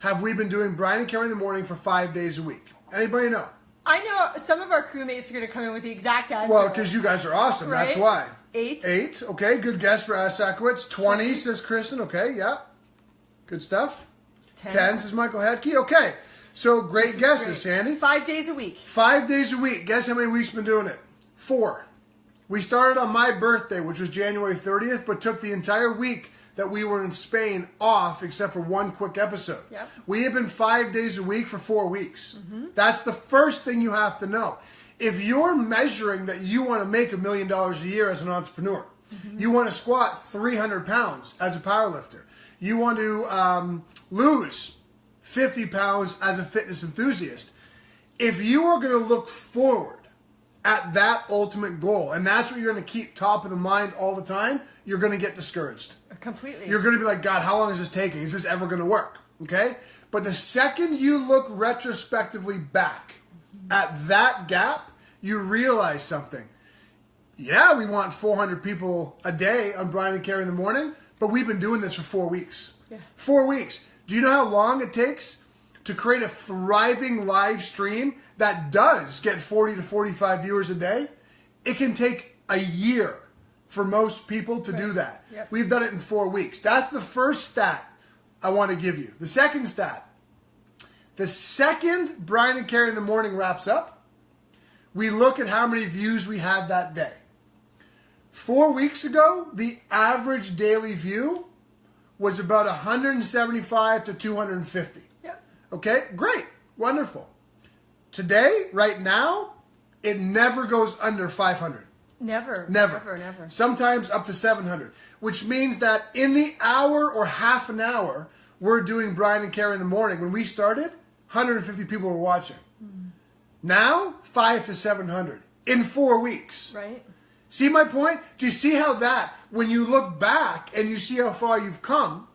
Speaker 2: have we been doing Brian and Carrie in the morning for 5 days a week? Anybody know?
Speaker 3: I know some of our crewmates are going to come in with the exact answer.
Speaker 2: Well, because you guys are awesome.
Speaker 3: Right?
Speaker 2: That's why.
Speaker 3: 8.
Speaker 2: 8. Okay, good guess for Sakowitz. 20 says Kristen. Okay, yeah. Good stuff. 10 says Michael Hedke. Okay. So great guesses, Sandy.
Speaker 3: 5 days a week.
Speaker 2: 5 days a week. Guess how many weeks we've been doing it? 4. We started on my birthday, which was January 30th, but took the entire week that we were in Spain off, except for one quick episode.
Speaker 3: Yep.
Speaker 2: We have been 5 days a week for 4 weeks. That's the first thing you have to know. If you're measuring that you want to make $1 million a year as an entrepreneur, you want to squat 300 pounds as a powerlifter, you want to lose 50 pounds as a fitness enthusiast. If you are going to look forward at that ultimate goal, and that's what you're going to keep top of the mind all the time, you're going to get discouraged.
Speaker 3: Completely.
Speaker 2: You're going to be like, God, how long is this taking? Is this ever going to work? Okay? But the second you look retrospectively back at that gap, you realize something. Yeah, we want 400 people a day on Brian and Carrie in the morning, but we've been doing this for 4 weeks.
Speaker 3: Yeah.
Speaker 2: 4 weeks. Do you know how long it takes to create a thriving live stream that does get 40 to 45 viewers a day? It can take a year for most people to do that.
Speaker 3: Yep.
Speaker 2: We've done it in 4 weeks. That's the first stat I want to give you. The second stat, the second Brian and Carrie in the morning wraps up, we look at how many views we had that day. 4 weeks ago, the average daily view was about 175 to 250.
Speaker 3: Yep.
Speaker 2: Okay, great, wonderful. Today, right now, it never goes under 500.
Speaker 3: Never.
Speaker 2: Sometimes up to 700, which means that in the hour or half an hour we're doing Brian and Carrie in the morning, when we started, 150 people were watching. Now, 500 to 700 in 4 weeks.
Speaker 3: Right.
Speaker 2: See my point? Do you see how that, when you look back and you see how far you've come,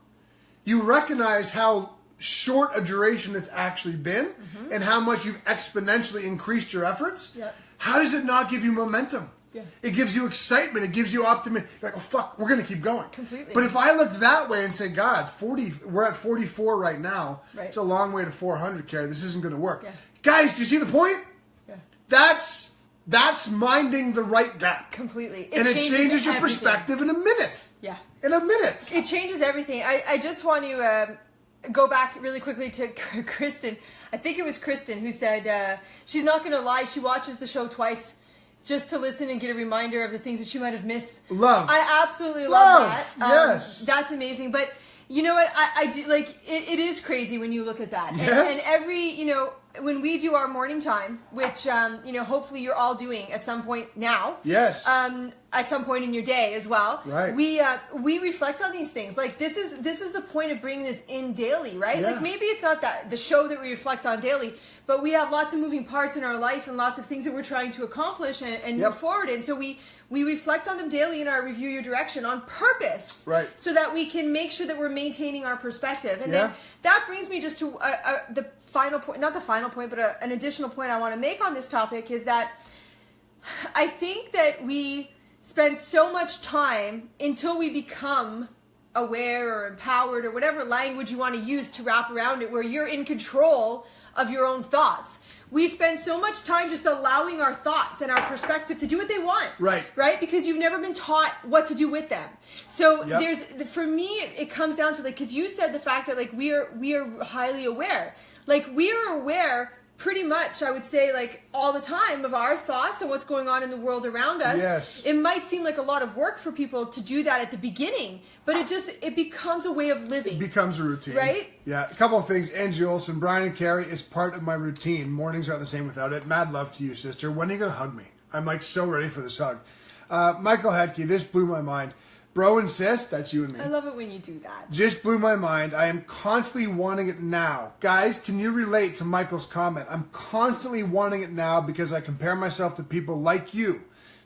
Speaker 2: you recognize how short a duration it's actually been and how much you've exponentially increased your efforts?
Speaker 3: Yep.
Speaker 2: How does it not give you momentum?
Speaker 3: Yeah.
Speaker 2: It gives you excitement. It gives you optimism. Like, oh, fuck, we're going to keep going.
Speaker 3: Completely.
Speaker 2: But if I look that way and say, God, we're at 44 right now.
Speaker 3: Right.
Speaker 2: It's a long way to 400, Carrie. This isn't going to work.
Speaker 3: Yeah.
Speaker 2: Guys, do you see the point?
Speaker 3: Yeah.
Speaker 2: That's minding the right gap.
Speaker 3: Completely.
Speaker 2: And it changes your
Speaker 3: everything.
Speaker 2: Perspective in a minute.
Speaker 3: Yeah.
Speaker 2: In a minute.
Speaker 3: It changes everything. I just want to go back really quickly to Kristen. I think it was Kristen who said she's not going to lie. She watches the show twice just to listen and get a reminder of the things that she might have missed.
Speaker 2: Love.
Speaker 3: I absolutely love that.
Speaker 2: Yes.
Speaker 3: That's amazing. But you know what? I do like it is crazy when you look at that.
Speaker 2: Yes.
Speaker 3: And every, when we do our morning time, which hopefully you're all doing at some point now.
Speaker 2: Yes.
Speaker 3: At some point in your day as well.
Speaker 2: Right.
Speaker 3: We reflect on these things. Like this is the point of bringing this in daily, right?
Speaker 2: Yeah.
Speaker 3: Like maybe it's not that the show that we reflect on daily, but we have lots of moving parts in our life and lots of things that we're trying to accomplish and move forward in. So we reflect on them daily in our Review Your Direction on purpose.
Speaker 2: Right.
Speaker 3: So that we can make sure that we're maintaining our perspective. And then that brings me just to the final point, not the final point, but an additional point I want to make on this topic is that I think that we spend so much time until we become aware or empowered or whatever language you want to use to wrap around it, where you're in control of your own thoughts. We spend so much time just allowing our thoughts and our perspective to do what they want.
Speaker 2: Right.
Speaker 3: Right? Because you've never been taught what to do with them. So for me, it comes down to because you said the fact that we are highly aware. We are aware pretty much, I would say, all the time of our thoughts and what's going on in the world around us.
Speaker 2: Yes.
Speaker 3: It might seem like a lot of work for people to do that at the beginning, but it becomes a way of living.
Speaker 2: It becomes a routine.
Speaker 3: Right?
Speaker 2: Yeah. A couple of things. Angie Olsen, Brian and Carrie is part of my routine. Mornings aren't the same without it. Mad love to you, sister. When are you going to hug me? I'm so ready for this hug. Michael Hedke, this blew my mind. Bro and sis, that's you and me.
Speaker 3: I love it when you do that.
Speaker 2: Just blew my mind. I am constantly wanting it now. Guys, can you relate to Michael's comment? I'm constantly wanting it now because I compare myself to people like you,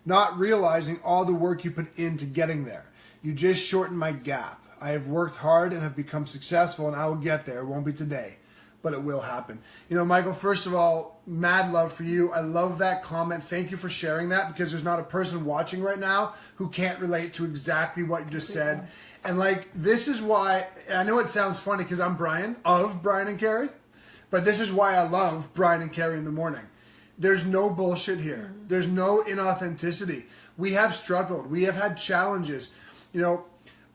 Speaker 2: not realizing all the work you put into getting there. You just shortened my gap. I have worked hard and have become successful, and I will get there. It won't be today, but it will happen. Michael, first of all, mad love for you. I love that comment. Thank you for sharing that, because there's not a person watching right now who can't relate to exactly what you just said. And this is why, I know it sounds funny because I'm Brian of Brian and Carrie, but this is why I love Brian and Carrie in the morning. There's no bullshit here. There's no inauthenticity. We have struggled. We have had challenges.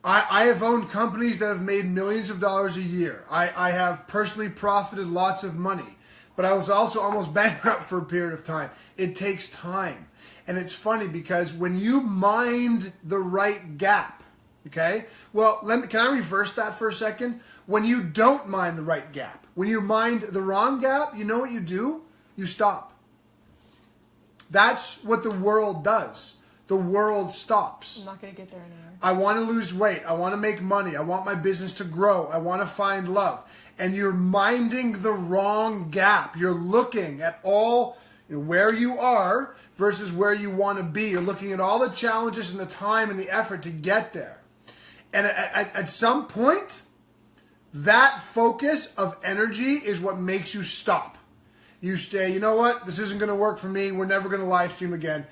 Speaker 2: I have owned companies that have made millions of dollars a year. I have personally profited lots of money, but I was also almost bankrupt for a period of time. It takes time. And it's funny because when you mind the right gap, okay? Well, can I reverse that for a second? When you don't mind the right gap, when you mind the wrong gap, you know what you do? You stop. That's what the world does. The world stops.
Speaker 3: I'm not going to get there anymore.
Speaker 2: I want to lose weight. I want to make money. I want my business to grow. I want to find love. And you're minding the wrong gap. You're looking at all where you are versus where you want to be. You're looking at all the challenges and the time and the effort to get there. And at some point, that focus of energy is what makes you stop. You say, you know what? This isn't going to work for me. We're never going to live stream again.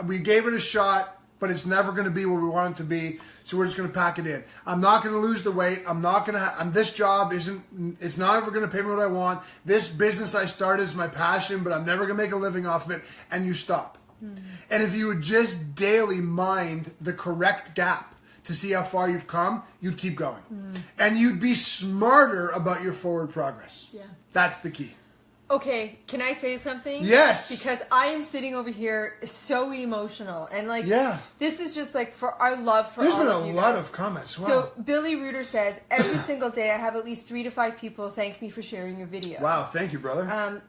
Speaker 2: We gave it a shot, but it's never going to be where we want it to be. So we're just going to pack it in. I'm not going to lose the weight. I'm not going to. This job it's not ever going to pay me what I want. This business I started is my passion, but I'm never going to make a living off of it. And you stop. And if you would just daily mind the correct gap to see how far you've come, you'd keep going. And you'd be smarter about your forward progress.
Speaker 3: Yeah.
Speaker 2: That's the key.
Speaker 3: Okay, can I say something?
Speaker 2: Yes.
Speaker 3: Because I am sitting over here so emotional. And like, this is just like for our love for
Speaker 2: There's
Speaker 3: all of you
Speaker 2: There's been a lot
Speaker 3: guys.
Speaker 2: of comments. Wow.
Speaker 3: So Billy Reuter says, every single day I have at least 3 to 5 people thank me for sharing your video.
Speaker 2: Wow, thank you, brother.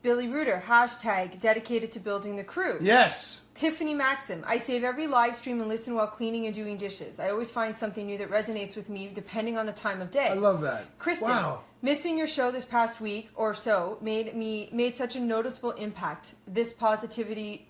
Speaker 3: Billy Reuter, hashtag dedicated to building the crew.
Speaker 2: Yes.
Speaker 3: Tiffany Maxim, I save every live stream and listen while cleaning and doing dishes. I always find something new that resonates with me depending on the time of day.
Speaker 2: I love that.
Speaker 3: Kristen,
Speaker 2: wow.
Speaker 3: Missing your show this past week or so made such a noticeable impact. This positivity,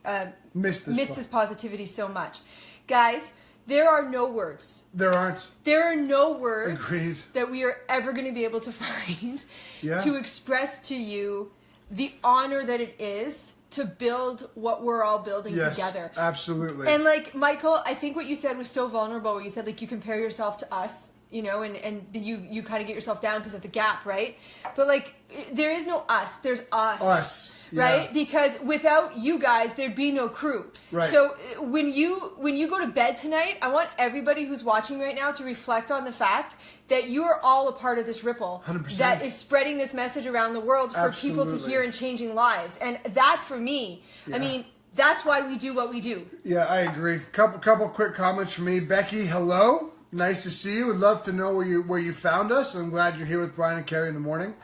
Speaker 2: Missed
Speaker 3: this positivity so much. Guys, there are no words.
Speaker 2: There aren't.
Speaker 3: There are no words
Speaker 2: Agreed.
Speaker 3: that we are ever going to be able to find
Speaker 2: Yeah.
Speaker 3: to express to you the honor that it is to build what we're all building together.
Speaker 2: Absolutely.
Speaker 3: And like, Michael, I think what you said was so vulnerable, where you said like you compare yourself to us, you know, and you kind of get yourself down because of the gap, right? But like, there is no us, there's us.
Speaker 2: Us.
Speaker 3: Right?
Speaker 2: Yeah.
Speaker 3: Because without you guys, there'd be no crew.
Speaker 2: Right.
Speaker 3: So when you go to bed tonight, I want everybody who's watching right now to reflect on the fact that you are all a part of this ripple
Speaker 2: 100%.
Speaker 3: that is spreading this message around the world for people to hear and changing lives. And that, for me, I mean, that's why we do what we do.
Speaker 2: Yeah, I agree. Couple quick comments from me. Becky, hello. Nice to see you. Would love to know where you found us. I'm glad you're here with Brian and Carrie in the morning.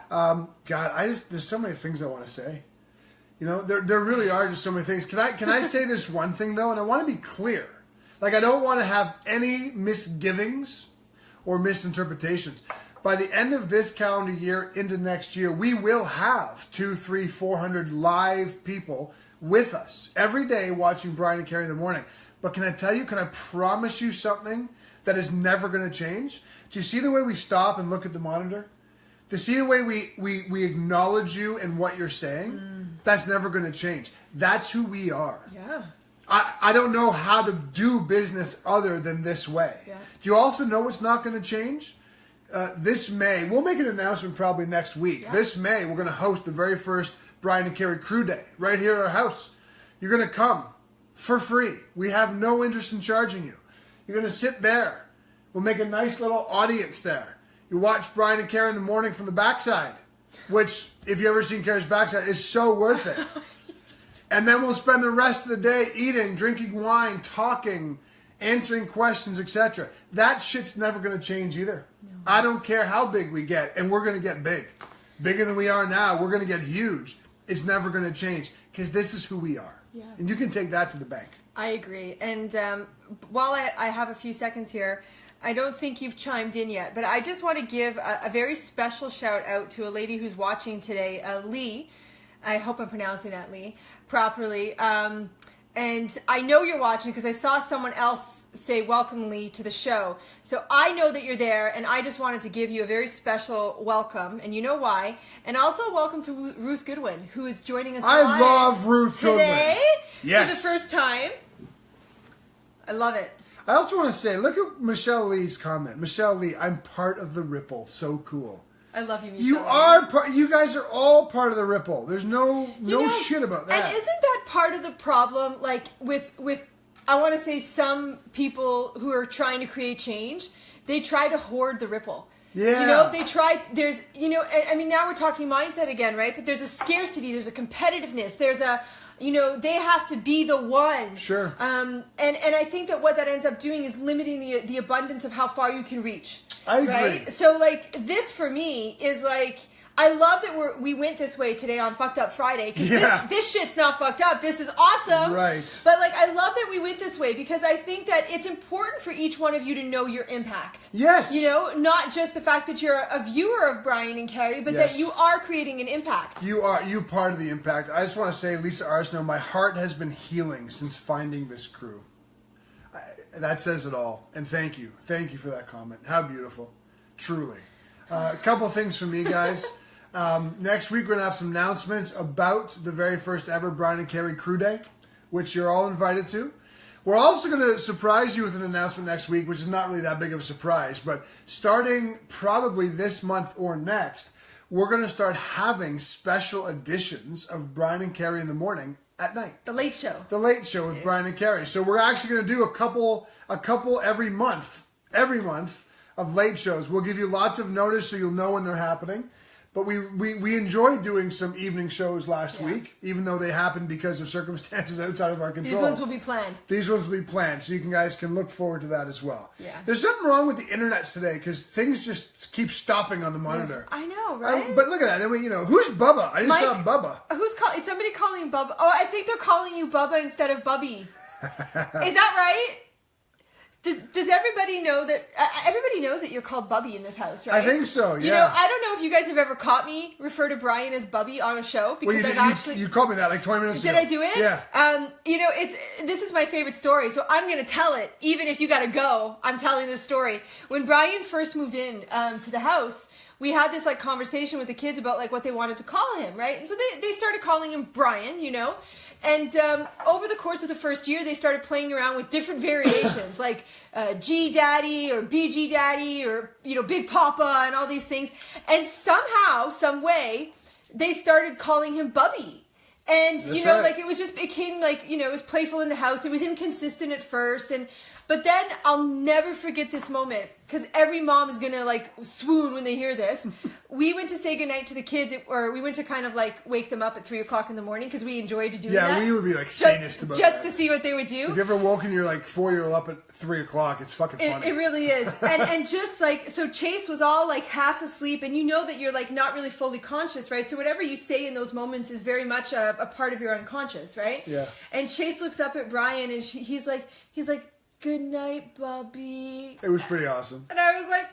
Speaker 2: God, there's so many things I want to say. You know, there really are just so many things. Can I say this one thing though? And I want to be clear. Like, I don't want to have any misgivings or misinterpretations. By the end of this calendar year into next year, we will have 200, 300, 400 live people with us every day watching Brian and Carrie in the morning. But can I promise you something that is never going to change? Do you see the way we stop and look at the monitor? To see the way we acknowledge you and what you're saying, that's never going to change. That's who we are.
Speaker 3: Yeah.
Speaker 2: I don't know how to do business other than this way.
Speaker 3: Yeah.
Speaker 2: Do you also know what's not going to change? This May, we'll make an announcement probably next week.
Speaker 3: Yeah.
Speaker 2: This May, we're going to host the very first Brian and Carrie Crew Day right here at our house. You're going to come for free. We have no interest in charging you. You're going to sit there. We'll make a nice little audience there. You watch Brian and Carrie in the morning from the backside, which, if you've ever seen Carrie's backside, is so worth it. And then we'll spend the rest of the day eating, drinking wine, talking, answering questions, etc. That shit's never going to change either. No. I don't care how big we get, and we're going to get big. Bigger than we are now. We're going to get huge. It's never going to change because this is who we are.
Speaker 3: Yeah.
Speaker 2: And you can take that to the bank.
Speaker 3: I agree. And while I have a few seconds here, I don't think you've chimed in yet, but I just want to give a very special shout out to a lady who's watching today, Lee. I hope I'm pronouncing that, Lee, properly. And I know you're watching because I saw someone else say welcome, Lee, to the show. So I know that you're there, and I just wanted to give you a very special welcome, and you know why. And also welcome to Ruth Goodwin, who is joining us
Speaker 2: I love Ruth
Speaker 3: today
Speaker 2: Goodwin. Yes.
Speaker 3: For the first time. I love it.
Speaker 2: I also want to say, look at Michelle Lee's comment. Michelle Lee, I'm part of the Ripple. So cool.
Speaker 3: I love you, Michelle.
Speaker 2: You are part. You guys are all part of the Ripple. There's no shit about that.
Speaker 3: And isn't that part of the problem? Like with I want to say some people who are trying to create change, they try to hoard the Ripple.
Speaker 2: Yeah.
Speaker 3: You know, they try. There's, you know, I mean, now we're talking mindset again, right? But there's a scarcity. There's a competitiveness. There's a, you know, they have to be the one.
Speaker 2: Sure.
Speaker 3: And I think that what that ends up doing is limiting the abundance of how far you can reach.
Speaker 2: I agree.
Speaker 3: Right? So like this for me is like, I love that we went this way today on Fucked Up Friday, because this shit's not fucked up. This is awesome.
Speaker 2: Right.
Speaker 3: But like, I love that we went this way, because I think that it's important for each one of you to know your impact.
Speaker 2: Yes.
Speaker 3: You know, not just the fact that you're a viewer of Brian and Carrie, but that you are creating an impact.
Speaker 2: You part of the impact. I just want to say, Lisa Arsenault, my heart has been healing since finding this crew. That says it all. And thank you. Thank you for that comment. How beautiful. Truly. A couple things from me, guys. Next week, we're going to have some announcements about the very first ever Brian and Carrie Crew Day, which you're all invited to. We're also going to surprise you with an announcement next week, which is not really that big of a surprise, but starting probably this month or next, we're going to start having special editions of Brian and Carrie in the morning at night.
Speaker 3: The Late Show.
Speaker 2: The Late Show with Brian and Carrie. So we're actually going to do a couple every month of late shows. We'll give you lots of notice so you'll know when they're happening. But we enjoyed doing some evening shows last week, even though they happened because of circumstances outside of our control.
Speaker 3: These ones will be planned.
Speaker 2: These ones will be planned, so you guys can look forward to that as well.
Speaker 3: Yeah.
Speaker 2: There's something wrong with the internet today, because things just keep stopping on the monitor.
Speaker 3: I know, right?
Speaker 2: But look at that. Then who's Bubba? I just saw Bubba.
Speaker 3: Who's calling? Is somebody calling Bubba? Oh, I think they're calling you Bubba instead of Bubby. Is that right? Does everybody know that? Everybody knows that you're called Bubby in this house, right?
Speaker 2: I think so, yeah.
Speaker 3: You know, I don't know if you guys have ever caught me refer to Brian as Bubby on a show, because
Speaker 2: you called me that like 20 minutes ago.
Speaker 3: Did I do it?
Speaker 2: Yeah.
Speaker 3: You know, this is my favorite story, so I'm going to tell it. Even if you got to go, I'm telling this story. When Brian first moved in to the house, we had this like conversation with the kids about like what they wanted to call him, right? And so they started calling him Brian, you know. And over the course of the first year, they started playing around with different variations, like G Daddy or BG Daddy or, you know, Big Papa and all these things. And somehow, some way, they started calling him Bubby. And, you know, like it became like, you know, it was playful in the house. It was inconsistent at first. But then I'll never forget this moment, because every mom is going to like swoon when they hear this. We went to say goodnight to the kids, or we went to kind of like wake them up at 3 o'clock in the morning, because we enjoyed to do that.
Speaker 2: Yeah, we would be like sadist about
Speaker 3: just
Speaker 2: that.
Speaker 3: to see what they would do.
Speaker 2: If you ever woken your like 4-year-old up at 3 o'clock, it's fucking funny.
Speaker 3: It really is. and just like, so Chase was all like half asleep, and you know that you're like not really fully conscious, right? So whatever you say in those moments is very much a part of your unconscious, right?
Speaker 2: Yeah.
Speaker 3: And Chase looks up at Brian, and he's like, "Good night, Bubby."
Speaker 2: It was pretty awesome.
Speaker 3: And I was like,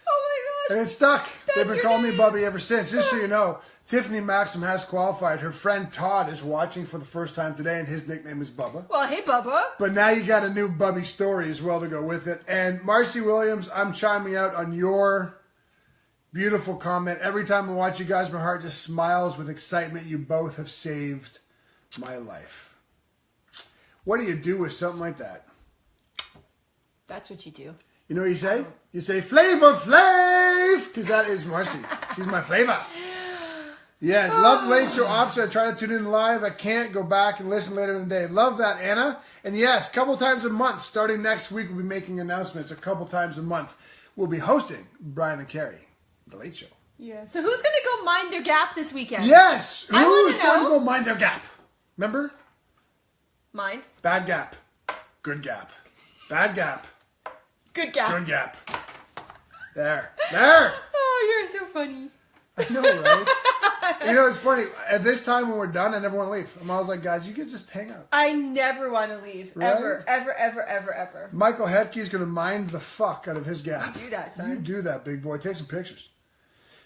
Speaker 3: oh my gosh.
Speaker 2: And it stuck. They've been calling me Bubby ever since. Just so you know, Tiffany Maxim has qualified. Her friend Todd is watching for the first time today, and his nickname is Bubba.
Speaker 3: Well, hey, Bubba.
Speaker 2: But now you got a new Bubby story as well to go with it. And Marcy Williams, I'm chiming out on your beautiful comment. Every time I watch you guys, my heart just smiles with excitement. You both have saved my life. What do you do with something like that?
Speaker 3: That's what you do.
Speaker 2: You know what you say? You say, Flavor Flav! Because that is Marcy. She's my flavor. Yeah, love Late Show Option. I try to tune in live. I can't go back and listen later in the day. Love that, Anna. And yes, a couple times a month, starting next week, we'll be making announcements a couple times a month. We'll be hosting Brian and Carrie, The Late Show.
Speaker 3: Yeah. So who's going to go mind their gap this weekend?
Speaker 2: Yes! Who's going to go mind their gap? Remember?
Speaker 3: Mind.
Speaker 2: Bad gap. Good gap. Bad gap.
Speaker 3: Good gap.
Speaker 2: Good gap. There.
Speaker 3: Oh, you're so funny.
Speaker 2: I know, right? You know, it's funny. At this time when we're done, I never want to leave. I'm always like, guys, you can just hang out.
Speaker 3: I never want to leave. Right? Ever.
Speaker 2: Michael Hetke's going to mind the fuck out of his gap.
Speaker 3: You do that, son.
Speaker 2: You do that, big boy. Take some pictures.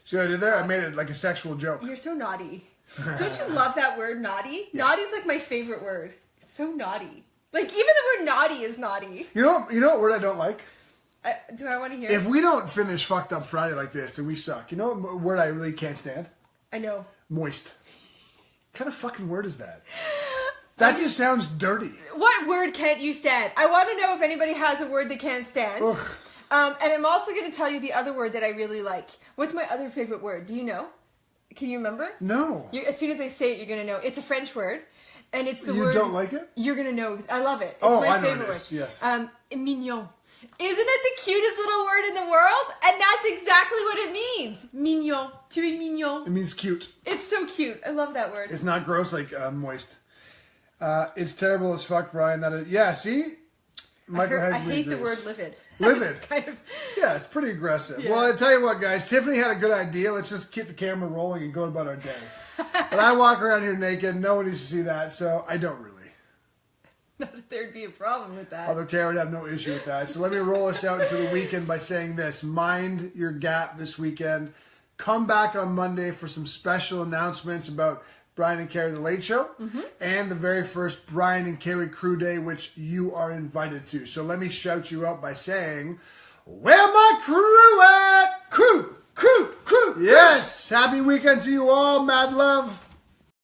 Speaker 2: See what I did there? I made it like a sexual joke.
Speaker 3: You're so naughty. Don't you love that word, naughty? Yeah. Naughty's like my favorite word. It's so naughty. Like, even the word naughty is naughty.
Speaker 2: You know what word I don't like?
Speaker 3: Do I want to hear
Speaker 2: If we don't finish Fucked Up Friday like this, then we suck. You know what word I really can't stand?
Speaker 3: I know.
Speaker 2: Moist. What kind of fucking word is that? That just sounds dirty.
Speaker 3: What word can't you stand? I want to know if anybody has a word they can't stand.
Speaker 2: Ugh.
Speaker 3: And I'm also going to tell you the other word that I really like. What's my other favorite word? Do you know? Can you remember?
Speaker 2: No.
Speaker 3: As soon as I say it, you're going to know. It's a French word. And it's the word...
Speaker 2: You don't like it?
Speaker 3: You're going to know. I love it. It's
Speaker 2: my
Speaker 3: favorite
Speaker 2: know this.
Speaker 3: word.
Speaker 2: Yes.
Speaker 3: Mignon. Isn't it the cutest little word in the world? And that's exactly what it means. Mignon. Tu es mignon.
Speaker 2: It means cute.
Speaker 3: It's so cute. I love that word.
Speaker 2: It's not gross like moist. It's terrible as fuck, Brian. Yeah, see?
Speaker 3: I hate the word livid.
Speaker 2: livid.
Speaker 3: Kind of.
Speaker 2: Yeah, it's pretty aggressive.
Speaker 3: Yeah.
Speaker 2: Well, I tell you what, guys. Tiffany had a good idea. Let's just keep the camera rolling and go about our day. But I walk around here naked. No one needs to see that, so I don't really.
Speaker 3: Not that there'd be a problem with that.
Speaker 2: Although Carrie would have no issue with that. So let me roll us out into the weekend by saying this. Mind your gap this weekend. Come back on Monday for some special announcements about Brian and Carrie, The Late Show, and the very first Brian and Carrie Crew Day, which you are invited to. So let me shout you out by saying, where my crew at?
Speaker 3: Crew!
Speaker 2: Yes! Happy weekend to you all. Mad love.